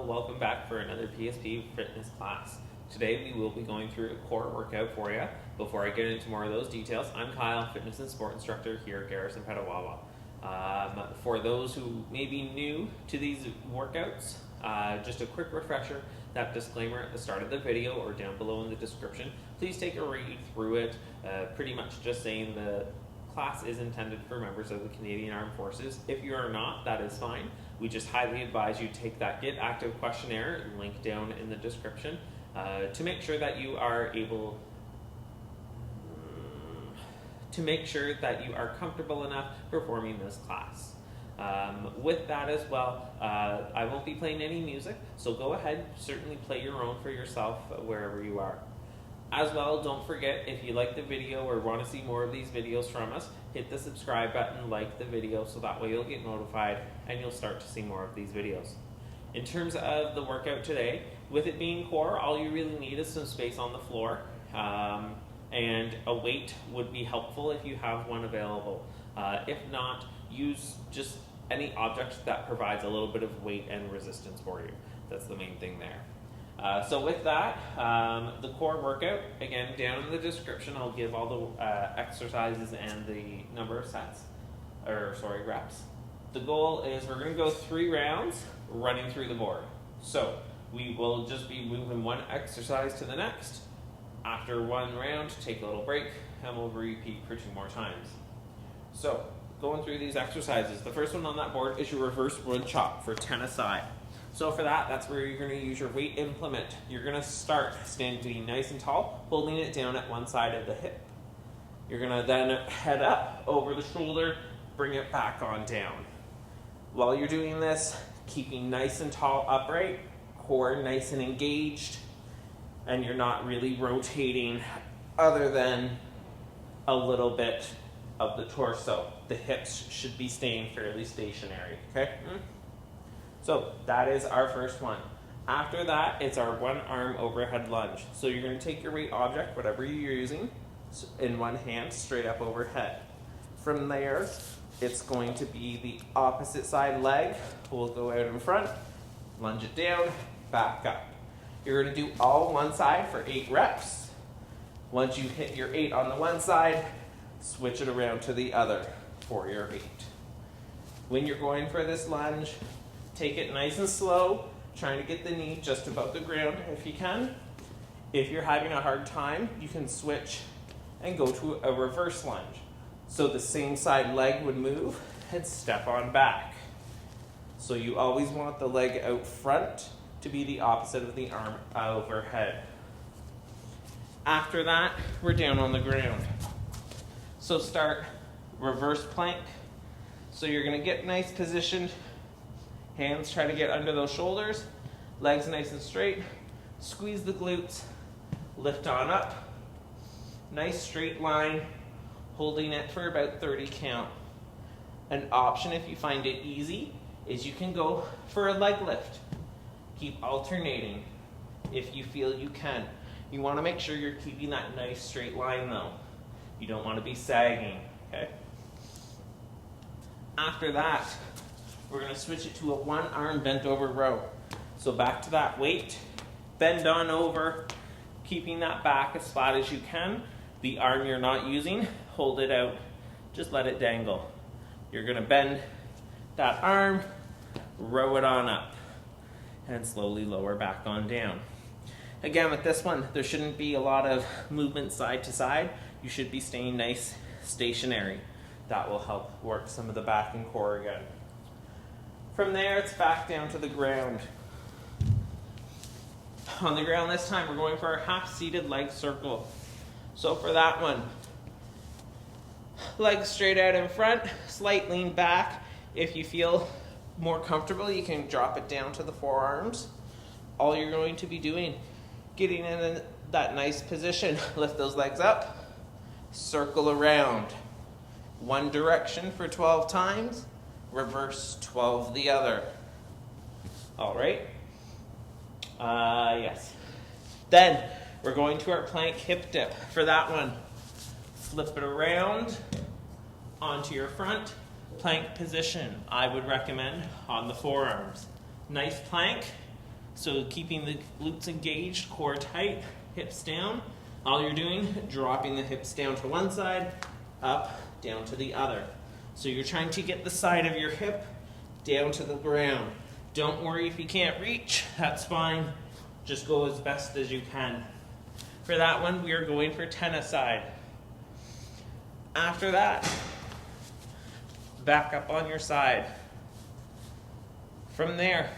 welcome back for another PSP fitness class. Today we will be going through a core workout for you. Before I get into more of those details, I'm Kyle, fitness and sport instructor here at Garrison Petawawa. For those who may be new to these workouts, just a quick refresher, that disclaimer at the start of the video or down below in the description, please take a read through it, pretty much just saying the class is intended for members of the Canadian Armed Forces. If you are not, that is fine. We just highly advise you take that Get Active questionnaire, link down in the description, to make sure that you are able to make sure that you are comfortable enough performing this class. With that as well, I won't be playing any music, so go ahead, certainly play your own for yourself wherever you are. As well, don't forget, if you like the video or want to see more of these videos from us, hit the subscribe button, like the video, so that way you'll get notified and you'll start to see more of these videos. In terms of the workout today, with it being core, all you really need is some space on the floor, and a weight would be helpful if you have one available. If not, use just any object that provides a little bit of weight and resistance for you. That's the main thing there. So with that, the core workout, again, down in the description, I'll give all the exercises and the number of sets, reps. The goal is we're going to go 3 rounds running through the board. So we will just be moving one exercise to the next. After one round, take a little break, and we'll repeat for 2 more times. So going through these exercises, the first one on that board is your reverse wood chop for 10 aside. So for that, that's where you're going to use your weight implement. You're going to start standing nice and tall, holding it down at one side of the hip. You're going to then head up over the shoulder, bring it back on down. While you're doing this, keeping nice and tall upright, core nice and engaged, and you're not really rotating other than a little bit of the torso. The hips should be staying fairly stationary, okay? So that is our first one. After that, it's our one arm overhead lunge. So you're going to take your weight object, whatever you're using, in one hand straight up overhead. From there, it's going to be the opposite side leg. We'll go out in front, lunge it down, back up. You're going to do all one side for 8 reps. Once you hit your 8 on the one side, switch it around to the other for your 8. When you're going for this lunge, take it nice and slow, trying to get the knee just above the ground if you can. If you're having a hard time, you can switch and go to a reverse lunge. So the same side leg would move and step on back. So you always want the leg out front to be the opposite of the arm overhead. After that, we're down on the ground. So start reverse plank. So you're going to get nice positioned. Hands try to get under those shoulders, legs nice and straight, squeeze the glutes, lift on up, nice straight line, holding it for about 30 count. An option if you find it easy is you can go for a leg lift. Keep alternating if you feel you can. You want to make sure you're keeping that nice straight line though. You don't want to be sagging, okay? After that, we're going to switch it to a one arm bent over row. So back to that weight, bend on over, keeping that back as flat as you can. The arm you're not using, hold it out, just let it dangle. You're going to bend that arm, row it on up, and slowly lower back on down. Again, with this one, there shouldn't be a lot of movement side to side. You should be staying nice, stationary. That will help work some of the back and core again. From there, it's back down to the ground. On the ground this time, we're going for our half-seated leg circle. So for that one, legs straight out in front, slight lean back. If you feel more comfortable, you can drop it down to the forearms. All you're going to be doing, getting in that nice position, lift those legs up, circle around. One direction for 12 times. Reverse 12 the other. All right. Yes. Then we're going to our plank hip dip. For that one, flip it around onto your front. Plank position, I would recommend on the forearms. Nice plank, So keeping the glutes engaged, core tight, hips down. All you're doing, dropping the hips down to one side, up, down to the other. So you're trying to get the side of your hip down to the ground. Don't worry if you can't reach, that's fine. Just go as best as you can. For that one, we are going for 10 aside. After that, back up on your side. From there,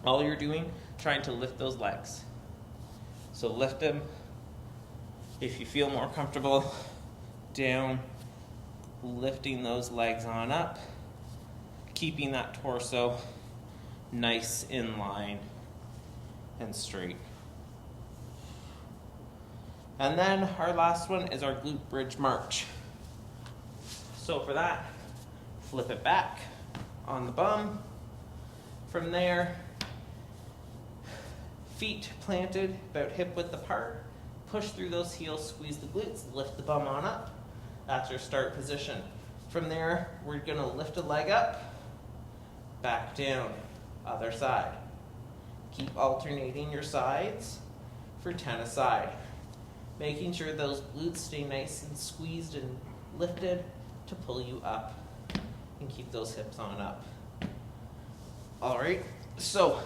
all you're doing, trying to lift those legs. So lift them. If you feel more comfortable, down, lifting those legs on up, keeping that torso nice in line and straight. And then our last one is our glute bridge march. So for that, flip it back on the bum. From there, feet planted about hip width apart. Push through those heels, squeeze the glutes, lift the bum on up. That's your start position. From there, we're gonna lift a leg up, back down, other side. Keep alternating your sides for 10 aside. Making sure those glutes stay nice and squeezed and lifted to pull you up and keep those hips on up. All right, so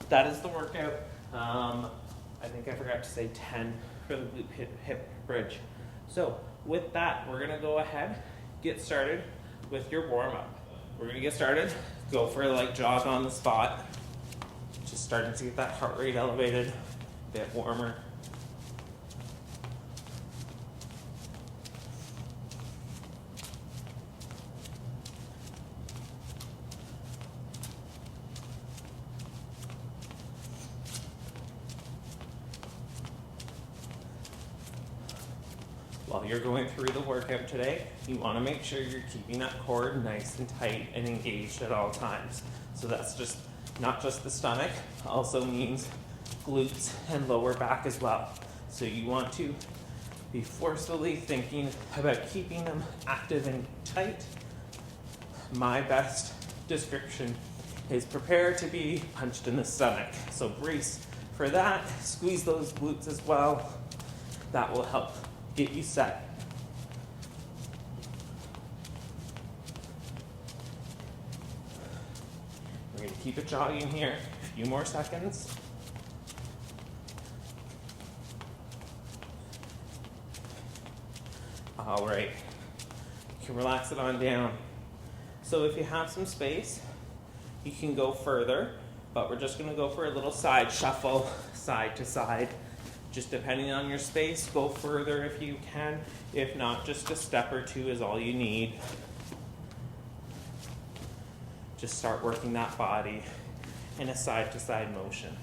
that is the workout. I think I forgot to say 10 for the glute hip bridge. So with that, we're gonna go ahead, get started with your warm up. We're gonna get started, go for a light jog on the spot. Just starting to get that heart rate elevated, a bit warmer. While you're going through the workout today, you want to make sure you're keeping that core nice and tight and engaged at all times. So that's just not just the stomach, also means glutes and lower back as well. So you want to be forcefully thinking about keeping them active and tight. My best description is prepare to be punched in the stomach. So brace for that, squeeze those glutes as well. That will help get you set. We're going to keep it jogging here. A few more seconds. All right. You can relax it on down. So if you have some space, you can go further, but we're just going to go for a little side shuffle, side to side. Just depending on your space, go further if you can. If not, just a step or two is all you need. Just start working that body in a side-to-side motion.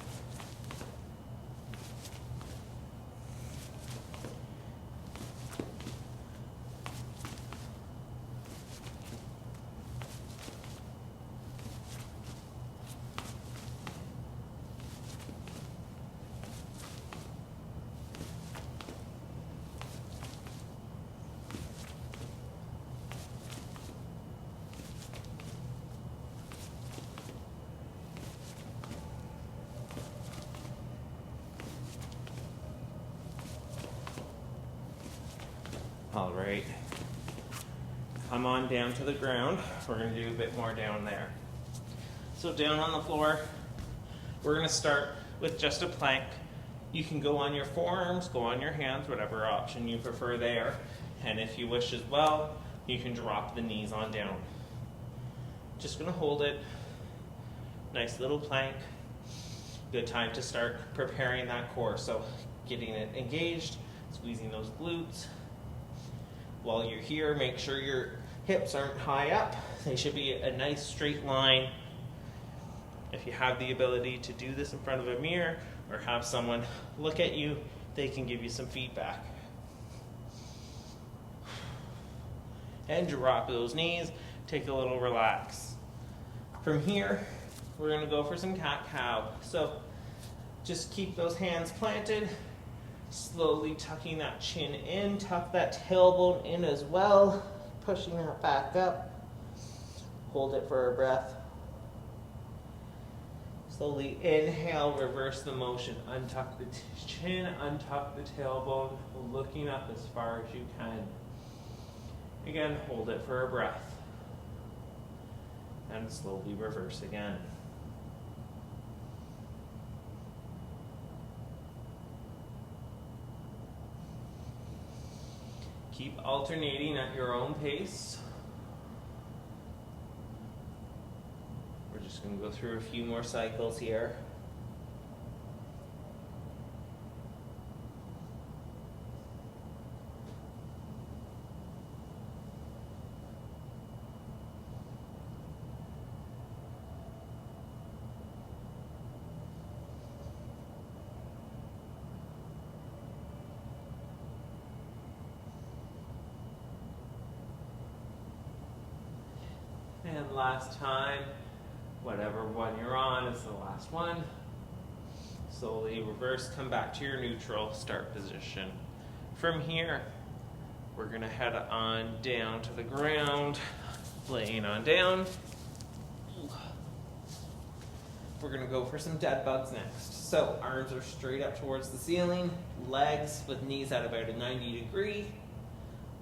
All right, come on down to the ground. We're gonna do a bit more down there. So down on the floor, we're gonna start with just a plank. You can go on your forearms, go on your hands, whatever option you prefer there. And if you wish as well, you can drop the knees on down. Just gonna hold it, nice little plank. Good time to start preparing that core. So getting it engaged, squeezing those glutes. While you're here, make sure your hips aren't high up. They should be a nice straight line. If you have the ability to do this in front of a mirror or have someone look at you, they can give you some feedback. And drop those knees, take a little relax. From here, we're gonna go for some cat-cow. So just keep those hands planted. Slowly tucking that chin in, tuck that tailbone in as well, pushing that back up. Hold it for a breath. Slowly inhale, reverse the motion. Untuck the chin, untuck the tailbone, looking up as far as you can. Again, hold it for a breath. And slowly reverse again. Keep alternating at your own pace. We're just going to go through a few more cycles here. And last time, whatever one you're on is the last one. Slowly reverse, come back to your neutral start position. From here, we're gonna head on down to the ground, laying on down. We're gonna go for some dead bugs next. So arms are straight up towards the ceiling, legs with knees at about a 90 degree.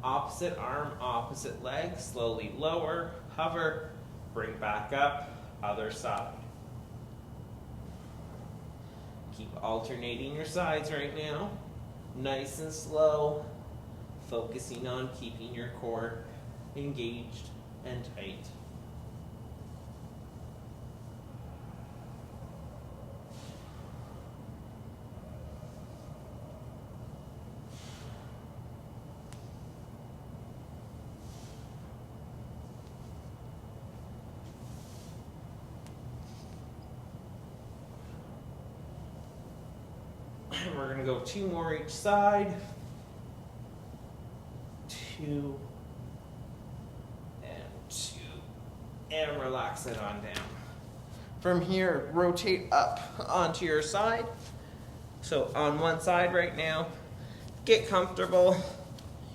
Opposite arm, opposite leg, slowly lower, hover, bring back up, other side. Keep alternating your sides right now. Nice and slow, focusing on keeping your core engaged and tight. And we're going to go 2 more each side. 2 and 2. And relax it on down. From here, rotate up onto your side. So on one side right now, get comfortable.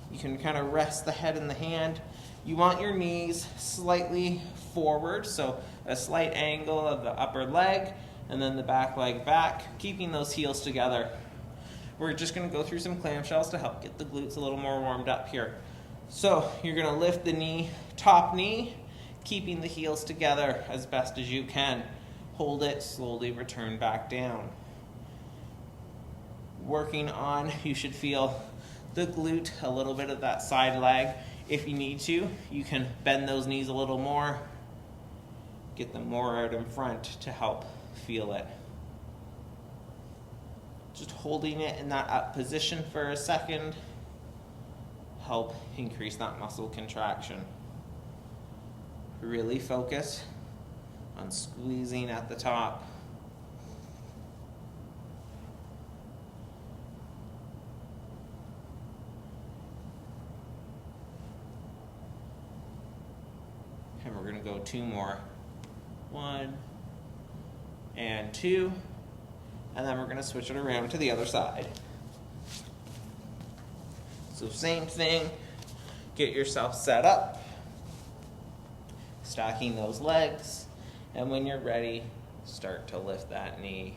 You can kind of rest the head in the hand. You want your knees slightly forward, so a slight angle of the upper leg, and then the back leg back, keeping those heels together. We're just gonna go through some clamshells to help get the glutes a little more warmed up here. So you're gonna lift the knee, top knee, keeping the heels together as best as you can. Hold it, slowly return back down. Working on, you should feel the glute, a little bit of that side leg. If you need to, you can bend those knees a little more, get them more out in front to help feel it. Just holding it in that up position for a second, help increase that muscle contraction. Really focus on squeezing at the top. And we're going to go 2 more. 1 and 2. And then we're going to switch it around to the other side. So same thing. Get yourself set up. Stacking those legs. And when you're ready, start to lift that knee.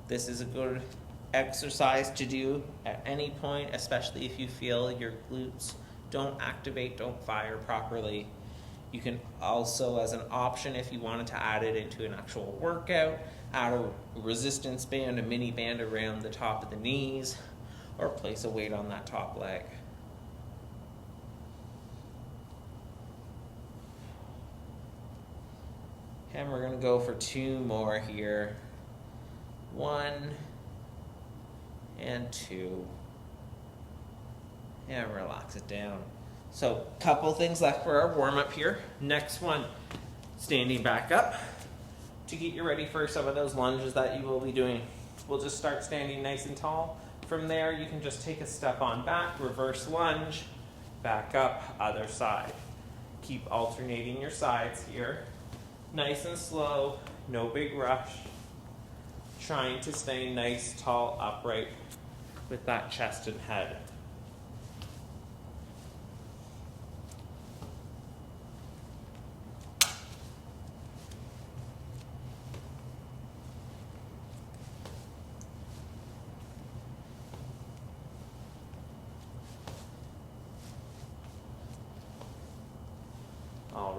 This is a good exercise to do at any point, especially if you feel your glutes don't activate, don't fire properly. You can also, as an option, if you wanted to add it into an actual workout, add a resistance band, a mini band around the top of the knees, or place a weight on that top leg. And we're going to go for 2 more here. 1 and 2. And relax it down. So, couple things left for our warm-up here. Next one, standing back up to get you ready for some of those lunges that you will be doing. We'll just start standing nice and tall. From there, you can just take a step on back, reverse lunge, back up, other side. Keep alternating your sides here. Nice and slow, no big rush. Trying to stay nice, tall, upright with that chest and head.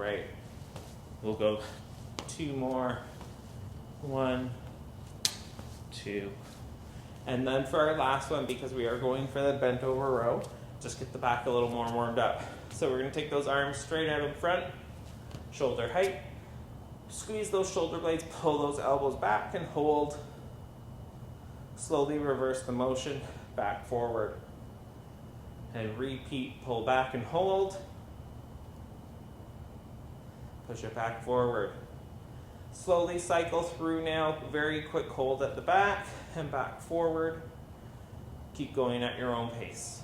right. We'll go 2 more. 1, 2. And then for our last one, because we are going for the bent over row, just get the back a little more warmed up. So we're going to take those arms straight out in front, shoulder height. Squeeze those shoulder blades, pull those elbows back and hold. Slowly reverse the motion, back forward. And repeat, pull back and hold. Push it back forward. Slowly cycle through now, very quick hold at the back and back forward. Keep going at your own pace.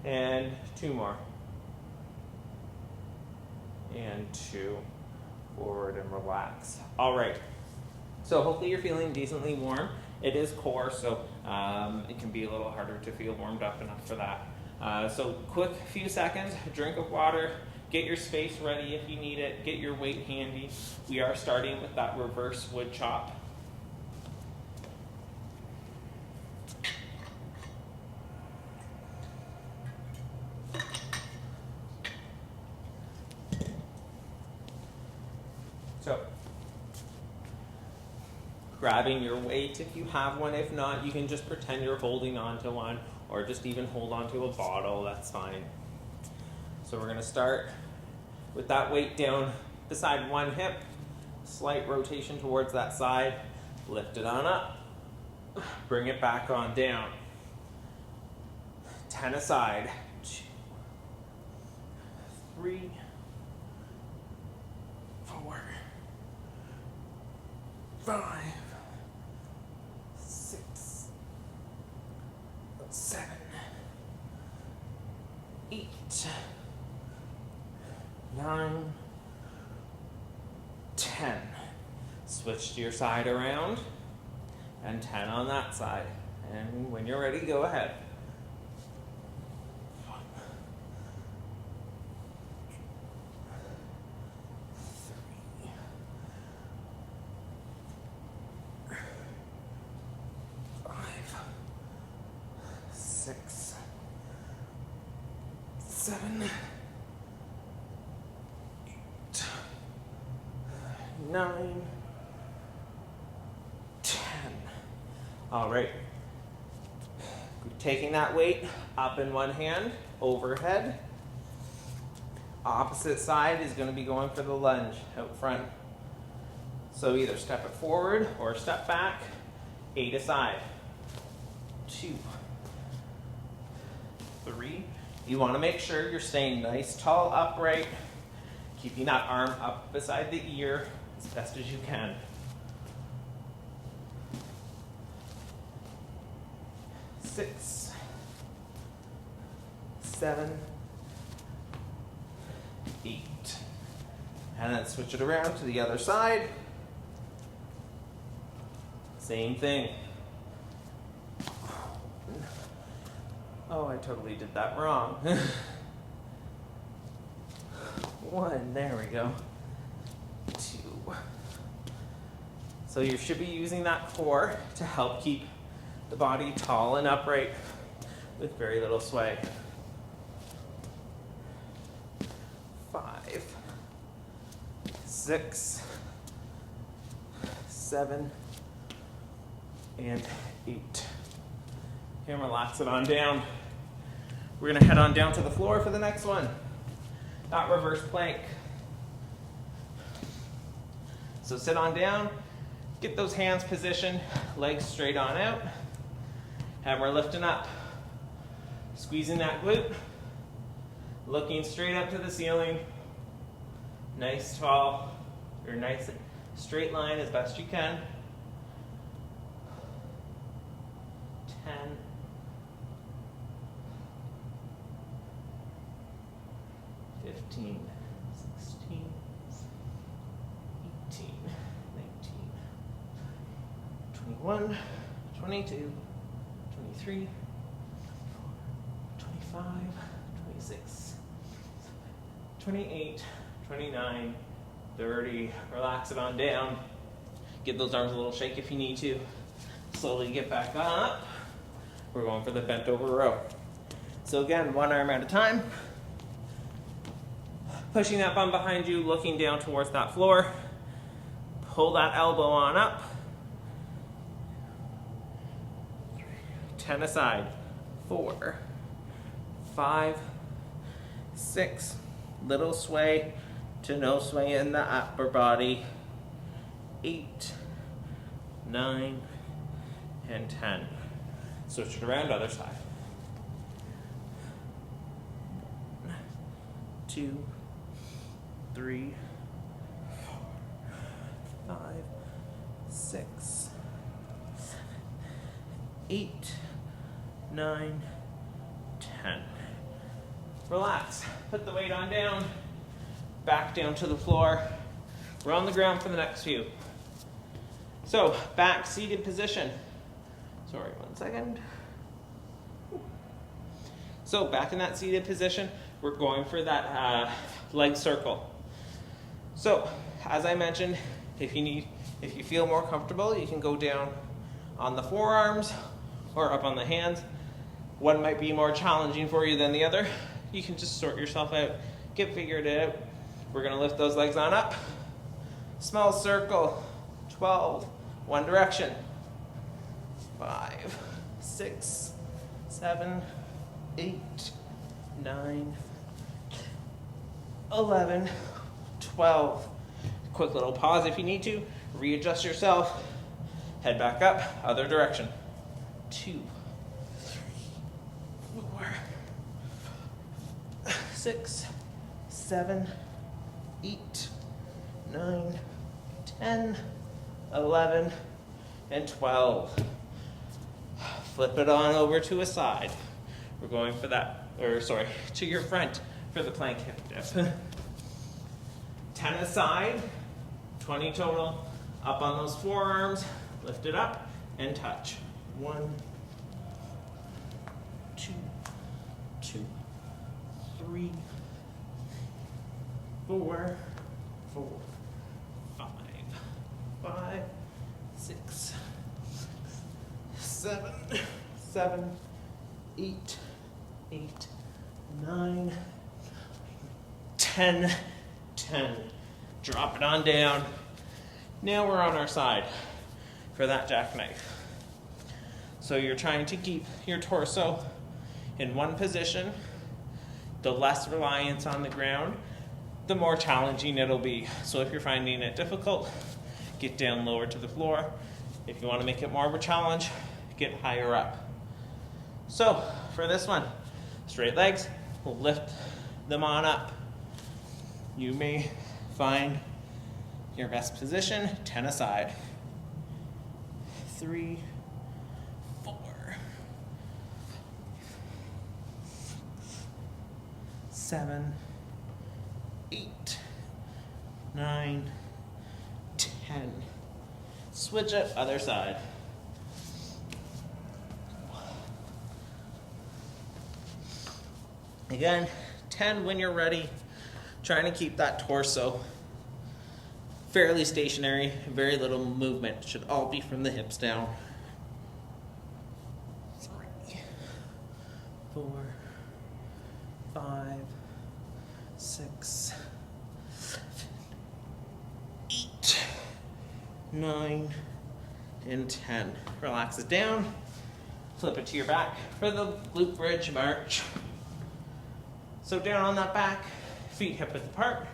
And 2 more. And 2. Forward and relax. All right. So hopefully you're feeling decently warm. It is core, so it can be a little harder to feel warmed up enough for that. So quick few seconds, drink of water, get your space ready if you need it, get your weight handy. We are starting with that reverse wood chop. So, grabbing your weight if you have one. If not, you can just pretend you're holding onto one, or just even hold onto a bottle, that's fine. So we're going to start with that weight down beside one hip, slight rotation towards that side, lift it on up, bring it back on down. 10 aside, 2, 3, 4, 5, 6, 7, 8, 9, 10. Switch to your side around, and 10 on that side. And when you're ready, go ahead. 6, 7, 8, 9, 10. All right. Taking that weight up in one hand, overhead. Opposite side is going to be going for the lunge out front. So either step it forward or step back, 8 aside. 2, 3. You want to make sure you're staying nice, tall, upright, keeping that arm up beside the ear as best as you can. 6, 7, 8. And then switch it around to the other side. Same thing. Oh, I totally did that wrong. 1, there we go. 2. So you should be using that core to help keep the body tall and upright with very little sway. 5, 6, 7, and 8. And relax it on down. We're going to head on down to the floor for the next one. That reverse plank. So sit on down, get those hands positioned, legs straight on out. And we're lifting up. Squeezing that glute. Looking straight up to the ceiling. Nice tall, or nice straight line as best you can. 10. 15, 16, 18, 19, 21, 22, 23, 26, 28, 29, 30. Relax it on down. Give those arms a little shake if you need to. Slowly get back up. We're going for the bent over row. So again, one arm at a time. Pushing that bum behind you, looking down towards that floor. Pull that elbow on up. 10 aside. 4, 5, 6. Little sway to no sway in the upper body. 8, 9, and 10. Switch it around, other side. 1, 2, 3, 4, 5, 6, 7, 8, 9, 10. Relax. Put the weight on down. Back down to the floor. We're on the ground for the next few. So, back seated position. Sorry, 1 second. So, back in that seated position, we're going for that leg circle. So, as I mentioned, if you feel more comfortable, you can go down on the forearms or up on the hands. One might be more challenging for you than the other. You can just sort yourself out, figured it out. We're gonna lift those legs on up. Small circle, 12, one direction. 5, 6, 7, 8, 9, 11, 12. Quick little pause if you need to. Readjust yourself. Head back up, other direction. 2, 3, 4, 6, 7, 8, 9, 10, 11, and 12. Flip it on over to a side. We're going for that, to your front for the plank hip dip. 10 aside, 20 total. Up on those forearms, lift it up and touch. 1, 2, 3, 4, 5, 6, 7, 8, 9, 10. Drop it on down. Now we're on our side for that jackknife. So you're trying to keep your torso in one position. The less reliance on the ground, the more challenging it'll be. So if you're finding it difficult, get down lower to the floor. If you want to make it more of a challenge, get higher up. So for this one, straight legs, we'll lift them on up. You may find your best position, 10 aside. 3, 4, 7, 8, 9, 10. Switch it, other side. Again, 10 when you're ready. Trying to keep that torso fairly stationary, very little movement. Should all be from the hips down. 3, 4, 5, 6, 7, 8, 9, and 10. Relax it down. Flip it to your back for the glute bridge march. So down on that back, feet hip width apart.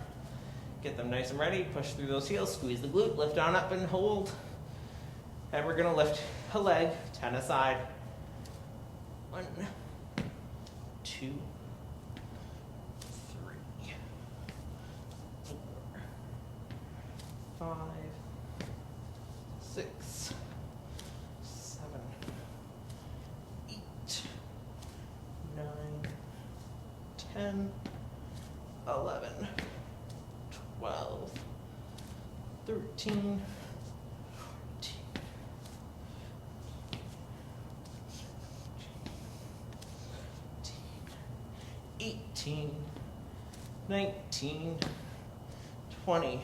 Get them nice and ready. Push through those heels. Squeeze the glute. Lift on up and hold. And we're going to lift a leg, 10 aside. 1, 2, 3, 4, 5, 6, 7, 8, 9, 10, 11, 12, 13, 14, 15, 18, 19, 20.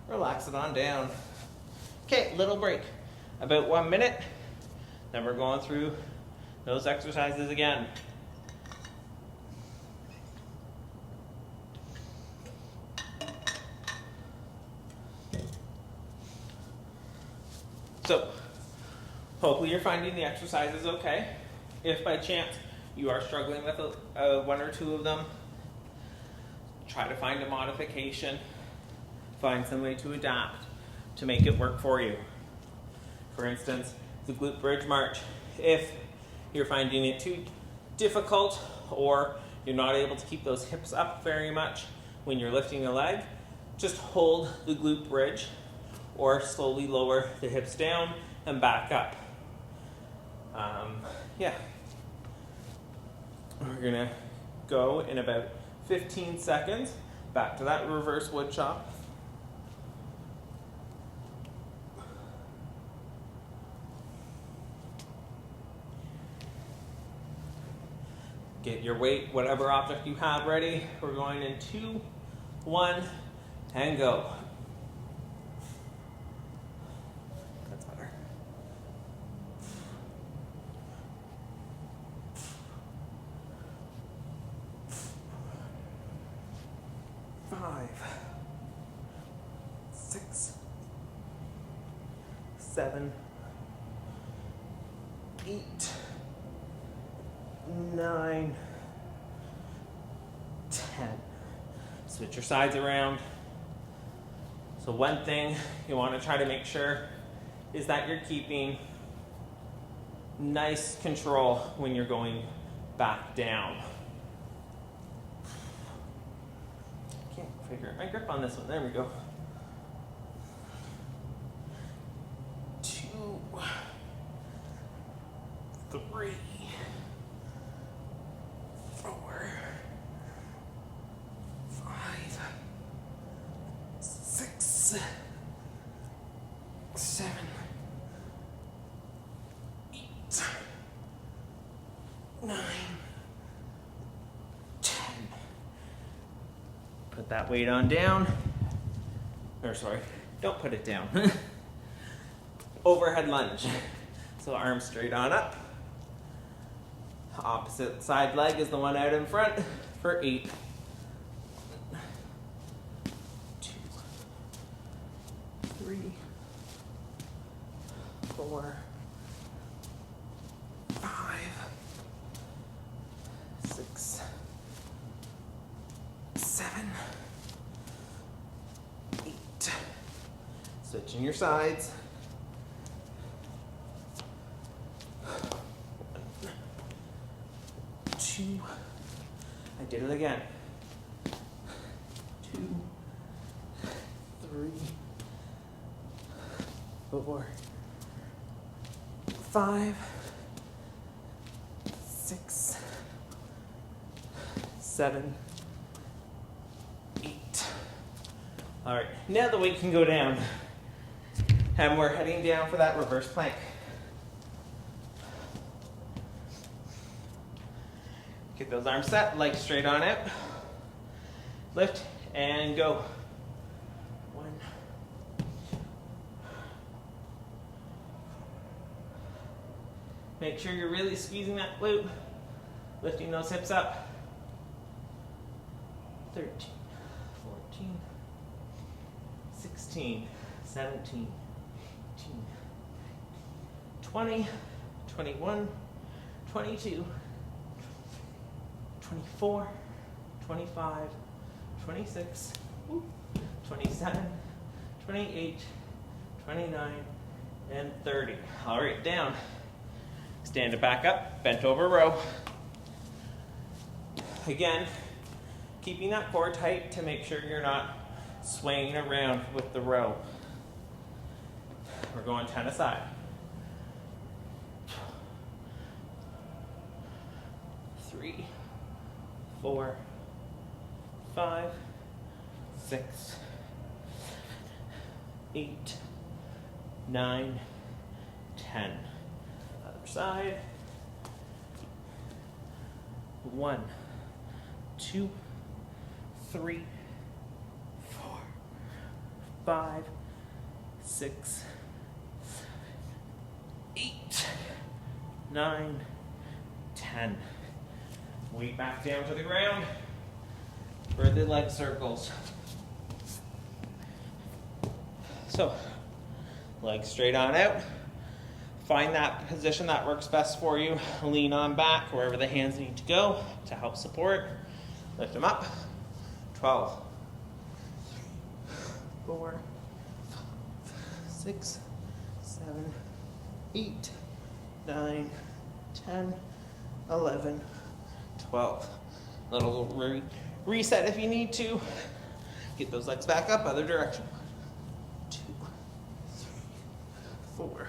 Relax it on down. Okay, little break. About 1 minute. Then we're going through those exercises again. So, hopefully you're finding the exercises okay. If by chance you are struggling with one or two of them, try to find a modification. Find some way to adapt to make it work for you. For instance, the glute bridge march. If you're finding it too difficult or you're not able to keep those hips up very much when you're lifting a leg, just hold the glute bridge or slowly lower the hips down and back up. Yeah. We're gonna go in about 15 seconds back to that reverse wood chop. Get your weight, whatever object you have ready. We're going in 2, 1, and go. That's better. 5, 6, 7, 8, 9, 10. Switch your sides around. So one thing you want to try to make sure is that you're keeping nice control when you're going back down. Can't figure out my grip on this one. There we go. 2, 3, 4, 5, 6, 7, 8, 9, 10. Put that weight on down. Or sorry, don't put it down. Overhead lunge. So arms straight on up. Opposite side leg is the one out in front for 8. 2, 3, 4, 5, 6, 7, 8. Switching your sides. 2. I did it again. 2, 3, 4, 5, 6, 7, 8. All right, now the weight can go down. And we're heading down for that reverse plank. Get those arms set, legs straight on out. Lift and go. 1. Make sure you're really squeezing that glute, lifting those hips up. 13, 14, 16, 17, 18, 20, 21, 22, 24, 25, 26, 27, 28, 29, and 30. All right, down. Stand it back up, bent over row. Again, keeping that core tight to make sure you're not swaying around with the row. We're going 10 aside. 3, 4, 5, 6, 8, 9, 10. Other side. 1, 2, 3, 4, 5, 6, 8, 9, 10. Weight back down to the ground for the leg circles. So, legs straight on out. Find that position that works best for you. Lean on back wherever the hands need to go to help support. Lift them up. 12, 4, 6, 7, 8, 9, 10, 11, 12. Little reset if you need to. Get those legs back up, other direction. 2, 3, 4,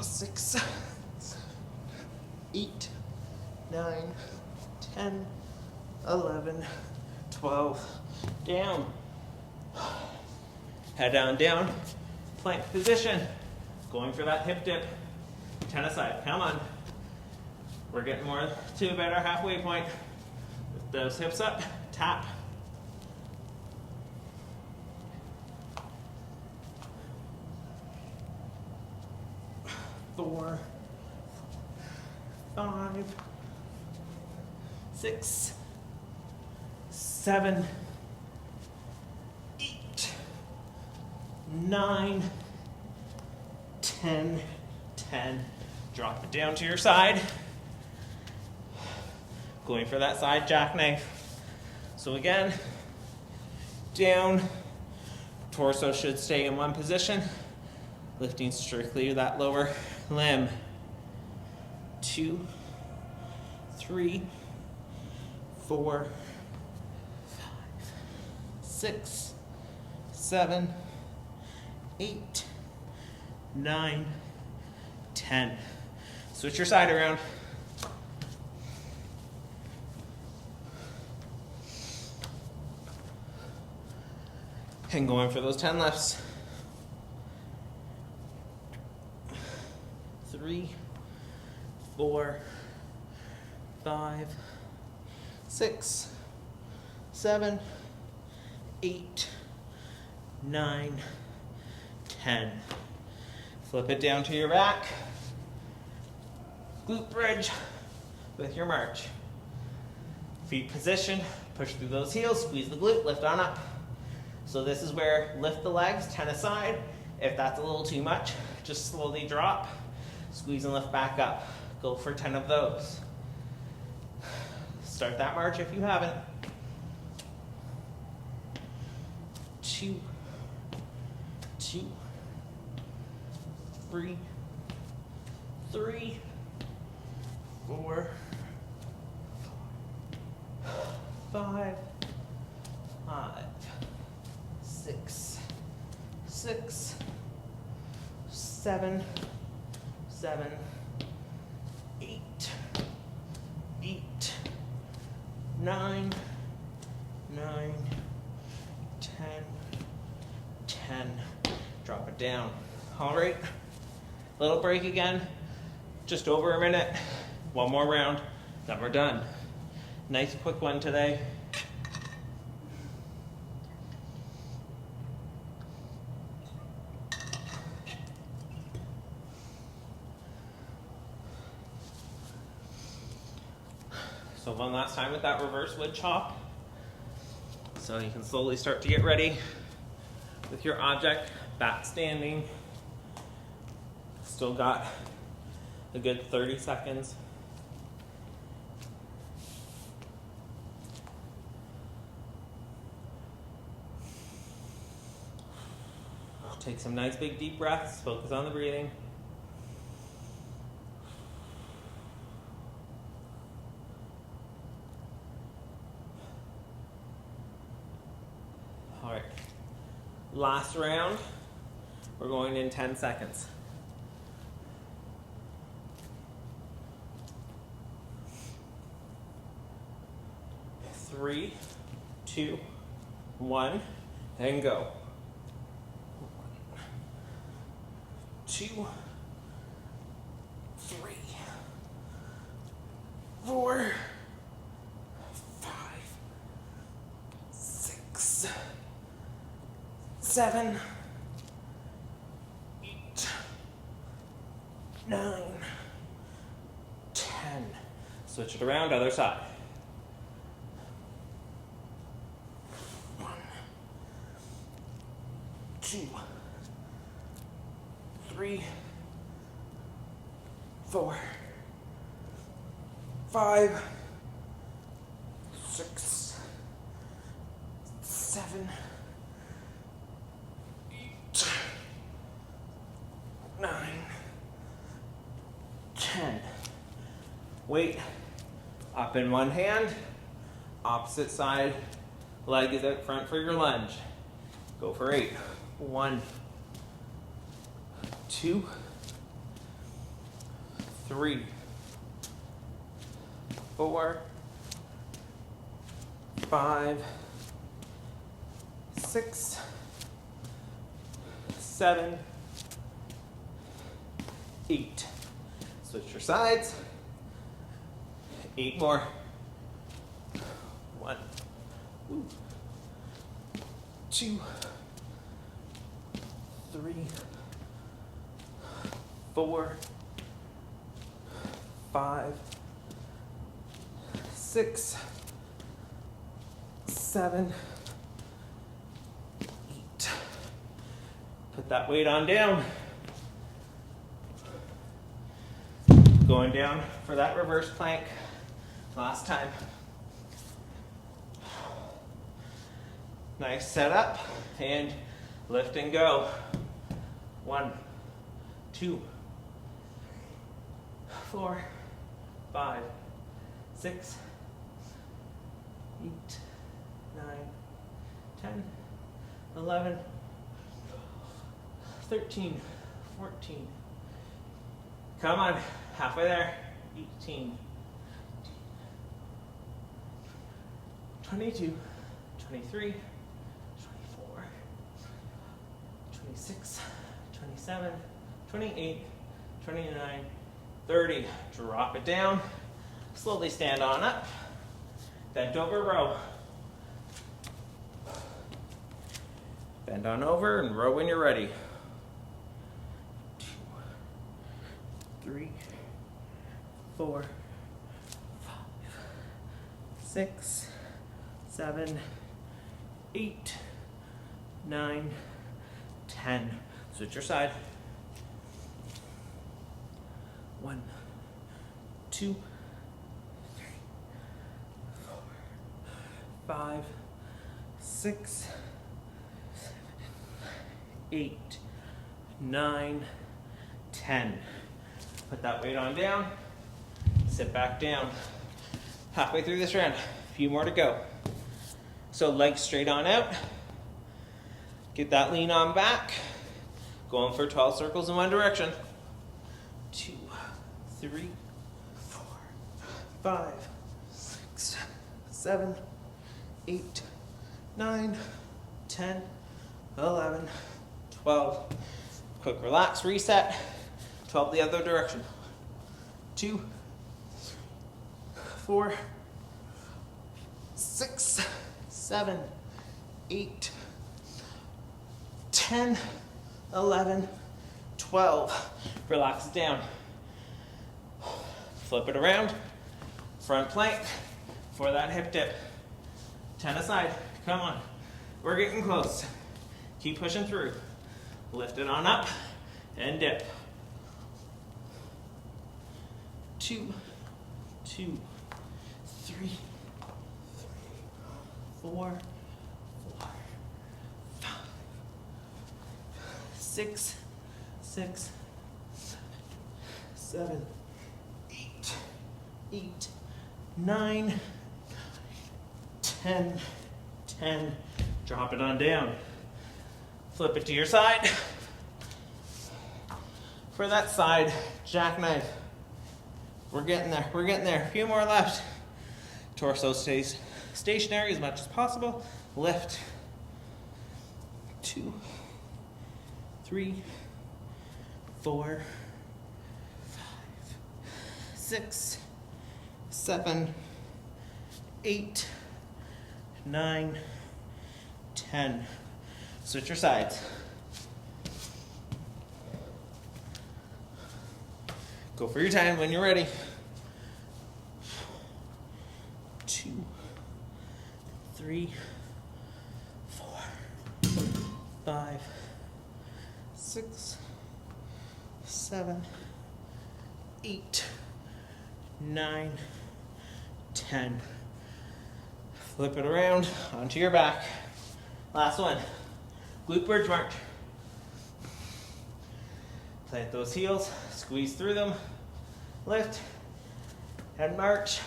6, 8, 9, 10, 11, 12. Down. Head down, down. Plank position. Going for that hip dip. 10 aside. Come on. We're getting more to about our halfway point. Lift those hips up. Tap. 4, 5, 6, 7, 8, 9, 10, 10. Drop it down to your side. Going for that side jackknife. So again, down. Torso should stay in one position. Lifting strictly that lower limb. 2, 3, 4, 5, 6, 7, 8, 9, 10. Switch your side around. And going for those 10 lifts. 3, 4, 5, 6, 7, 8, 9, 10. Flip it down to your back. Glute bridge with your march. Feet position, push through those heels, squeeze the glute, lift on up. So this is where lift the legs, 10 aside. If that's a little too much, just slowly drop, squeeze and lift back up. Go for 10 of those. Start that march if you haven't. 2, 2, 3, 3, 4, 5, 6, 6, 7, 8, 9, 10. Drop it down. All right. Little break again. Just over a minute. One more round. Then we're done. Nice quick one today. So one last time with that reverse wood chop. So you can slowly start to get ready with your object, back standing. Still got a good 30 seconds. Take some nice big deep breaths, focus on the breathing. All right, last round, we're going in 10 seconds. 3, 2, 1, and go. 2, 3, 4, 7, 8, 9, 10. Switch it around, other side. 1, 2, 3, 4, 5, 6, 7, 8, 9, 10. Weight up in one hand, opposite side, leg is out front for your lunge. Go for 8. 1, 2, 3, 4, 5, 6, 7, 8. Switch your sides. 8 more. 1, 2, 3, 4, 5, 6, 7, 8. Put that weight on down. Going down for that reverse plank. Last time. Nice setup and lift and go. 1, 2, 4, 5, 6, 8, 9, 10, 11, 13, 14. Come on, halfway there. 18, 22, 23, 24, 26, 27, 28, 29, 30. Drop it down. Slowly stand on up. Bent over row. Bend on over and row when you're ready. 2, 3, 4, 5, 6, 7, 8, 9, 10. Switch your side. 1, 2, 3, 4, 5, 6, 7, 8, 9, 10. Put that weight on down. Sit back down. Halfway through this round. A few more to go. So legs straight on out. Get that lean on back. Going for 12 circles in one direction. 2, 3, 4, 5, 6, 7, 8, 9, 10, 11, 12. Quick relax, reset. 12 the other direction. 2, 4, 6, 7, 8, 10, 11, 12. Relax it down. Flip it around. Front plank for that hip dip. 10 aside. Come on. We're getting close. Keep pushing through. Lift it on up and dip. 2, 2, 3, 4, 5, 6, 7, 8, 9, 10, 10. Drop it on down. Flip it to your side. For that side, jackknife. We're getting there. We're getting there. A few more left. Torso stays stationary as much as possible. Lift. 2, 3, 4, 5, 6, 7, 8, 9, 10. Switch your sides. Go for your 10 when you're ready. 2, 3, 4, 5, 6, 7, 8, 9, 10. Flip it around onto your back. Last one. Glute bridge march. Plant those heels, squeeze through them, lift, and march.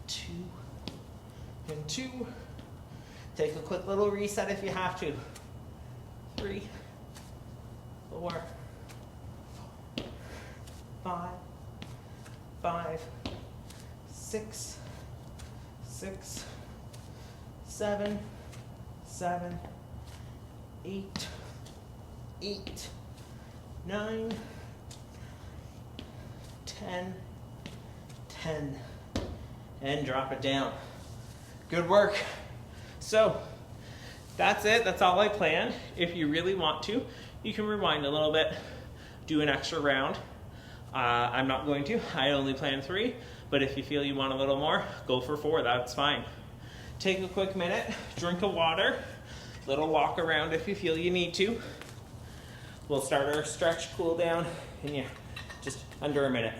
2 and 2. Take a quick little reset if you have to. 3, 4, 5, 6, 7, 8, 9, 10, and drop it down. Good work. So that's it. That's all I planned. If you really want to, you can rewind a little bit, do an extra round. I'm not going to. I only planned 3, but if you feel you want a little more, go for 4. That's fine. Take a quick minute, drink of water, little walk around if you feel you need to. We'll start our stretch cool down in just under a minute.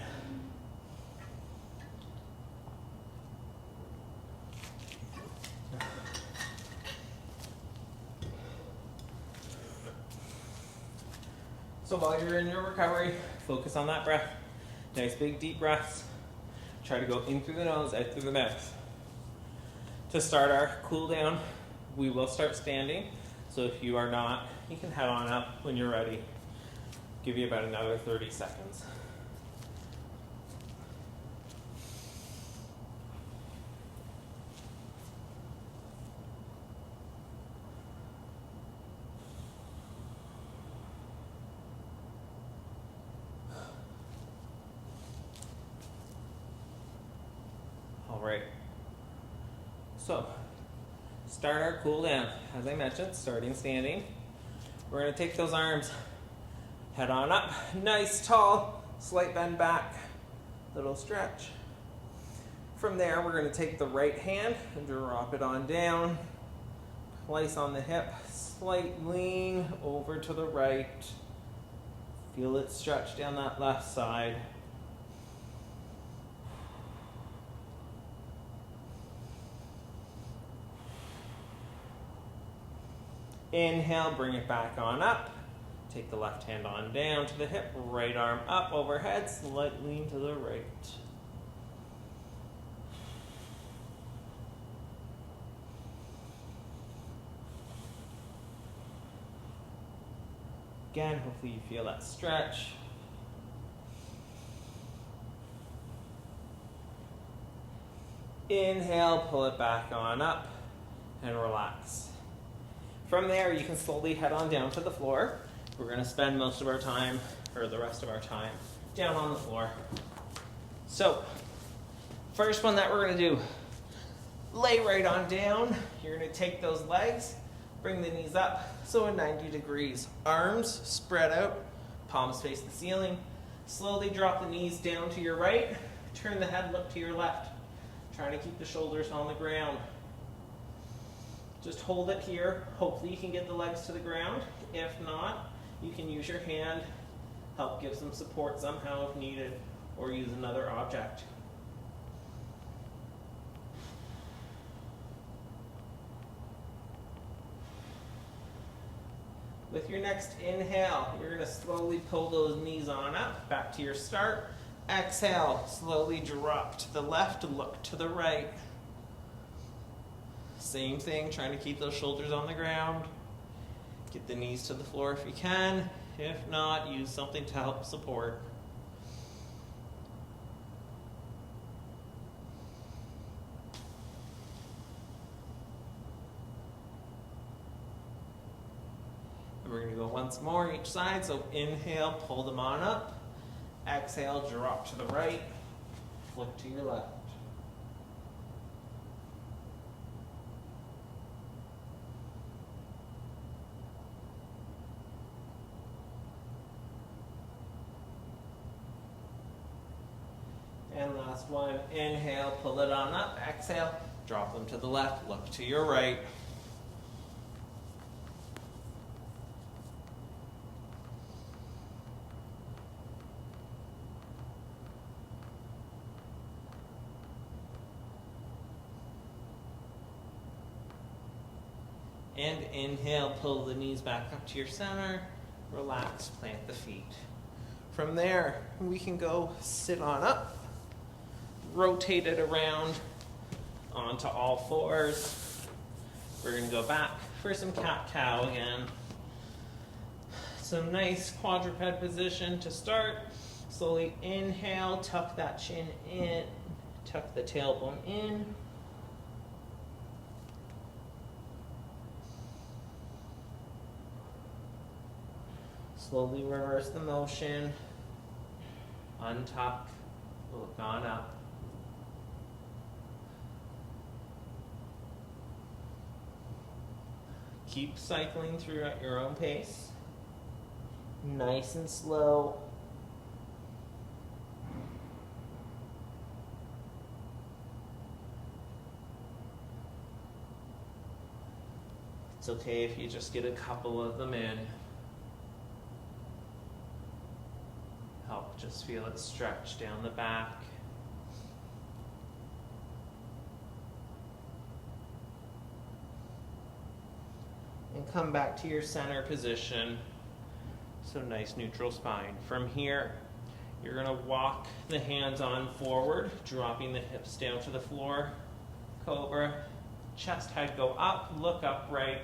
So while you're in your recovery, focus on that breath. Nice big deep breaths. Try to go in through the nose, out through the mouth. To start our cool down, we will start standing. So if you are not, you can head on up when you're ready. Give you about another 30 seconds. All right. So, start our cool down. As I mentioned, starting standing. We're going to take those arms, head on up, nice tall, slight bend back, little stretch. From there, we're going to take the right hand and drop it on down, place on the hip, slight lean over to the right. Feel it stretch down that left side. Inhale, bring it back on up. Take the left hand on down to the hip, right arm up overhead, slight lean to the right. Again, hopefully you feel that stretch. Inhale, pull it back on up and relax. From there, you can slowly head on down to the floor. We're going to spend most of our time, or the rest of our time, down on the floor. So, first one that we're going to do, lay right on down. You're going to take those legs, bring the knees up, so in 90 degrees. Arms spread out, palms face the ceiling. Slowly drop the knees down to your right. Turn the head, look to your left. Trying to keep the shoulders on the ground. Just hold it here. Hopefully you can get the legs to the ground. If not, you can use your hand, help give some support somehow if needed, or use another object. With your next inhale, you're going to slowly pull those knees on up, back to your start. Exhale, slowly drop to the left, look to the right. Same thing, trying to keep those shoulders on the ground. Get the knees to the floor if you can. If not, use something to help support. And we're going to go once more each side. So inhale, pull them on up. Exhale, drop to the right. Flip to your left. Last one, inhale, pull it on up, exhale, drop them to the left, look to your right. And inhale, pull the knees back up to your center, relax, plant the feet. From there, we can go sit on up, rotate it around onto all fours. We're gonna go back for some cat-cow again. Some nice quadruped position to start. Slowly inhale, tuck that chin in, tuck the tailbone in. Slowly reverse the motion. Untuck, look on up. Keep cycling through at your own pace. Nice and slow. It's okay if you just get a couple of them in. Help just feel it stretch down the back. And come back to your center position. So nice neutral spine. From here, you're gonna walk the hands on forward, dropping the hips down to the floor. Cobra, chest, head go up, look upright.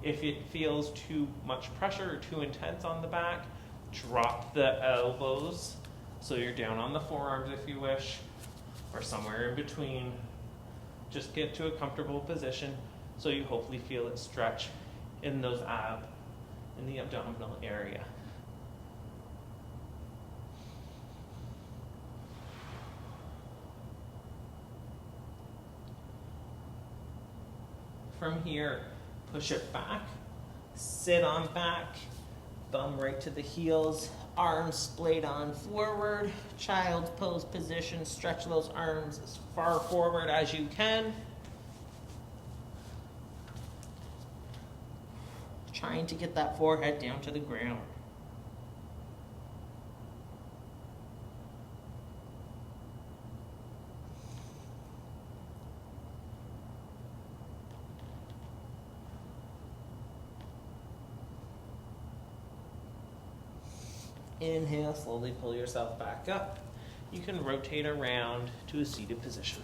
If it feels too much pressure or too intense on the back, drop the elbows so you're down on the forearms if you wish, or somewhere in between. Just get to a comfortable position so you hopefully feel it stretch in those in the abdominal area. From here, push it back, sit on back, thumb right to the heels, arms splayed on forward, child's pose position, stretch those arms as far forward as you can. Trying to get that forehead down to the ground. Inhale, slowly pull yourself back up. You can rotate around to a seated position.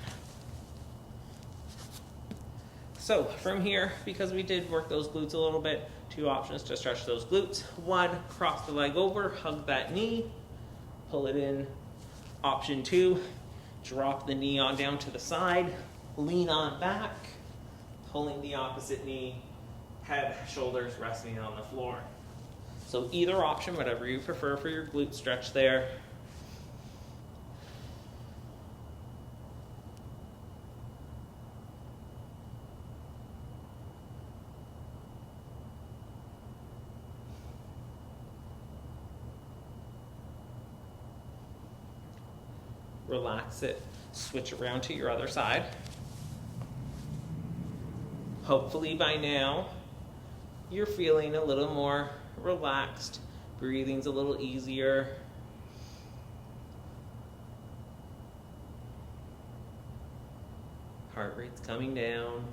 So from here, because we did work those glutes a little bit, 2 options to stretch those glutes. 1, cross the leg over, hug that knee, pull it in. Option 2, drop the knee on down to the side, lean on back, pulling the opposite knee, head, shoulders resting on the floor. So either option, whatever you prefer for your glute stretch there. Relax it, switch around to your other side. Hopefully by now, you're feeling a little more relaxed, breathing's a little easier. Heart rate's coming down.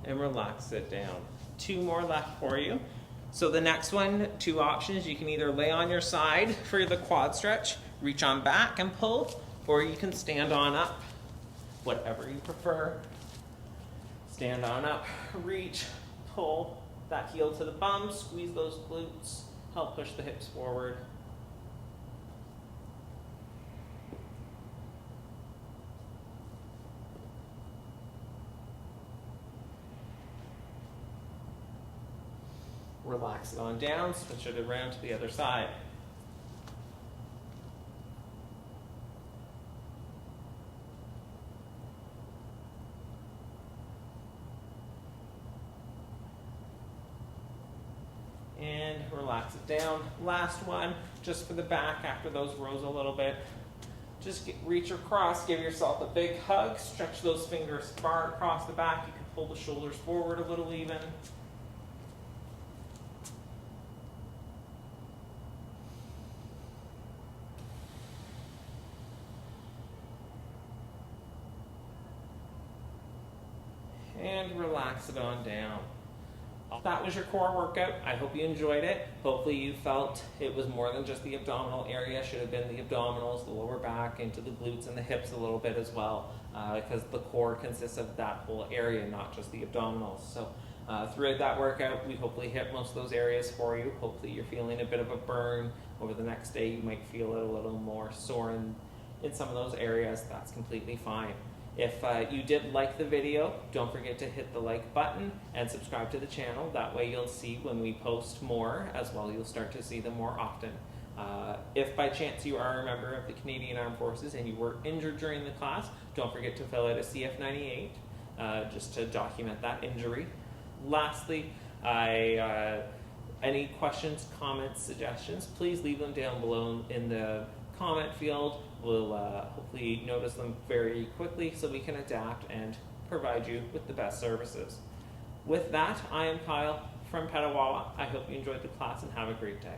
And relax it down. 2 more left for you. So the next one, 2 options. You can either lay on your side for the quad stretch, reach on back and pull, or you can stand on up, whatever you prefer. Stand on up, reach, pull that heel to the bum, squeeze those glutes, help push the hips forward. Relax it on down, switch it around to the other side. relax it down. Last one, just for the back after those rows a little bit. Just reach across, give yourself a big hug, stretch those fingers far across the back. You can pull the shoulders forward a little even. And relax it on down. That was your core workout. I hope you enjoyed it. Hopefully you felt it was more than just the abdominal area. Should have been the abdominals, the lower back, into the glutes and the hips a little bit as well, because the core consists of that whole area, not just the abdominals. So throughout that workout, we hopefully hit most of those areas for you. Hopefully you're feeling a bit of a burn. Over the next day, you might feel it a little more sore in some of those areas. That's completely fine. If you did like the video, don't forget to hit the like button and subscribe to the channel. That way you'll see when we post more, as well you'll start to see them more often. If by chance you are a member of the Canadian Armed Forces and you were injured during the class, don't forget to fill out a CF98 just to document that injury. Lastly, any questions, comments, suggestions, please leave them down below in the comment field. We'll hopefully notice them very quickly so we can adapt and provide you with the best services. With that, I am Kyle from Petawawa. I hope you enjoyed the class and have a great day.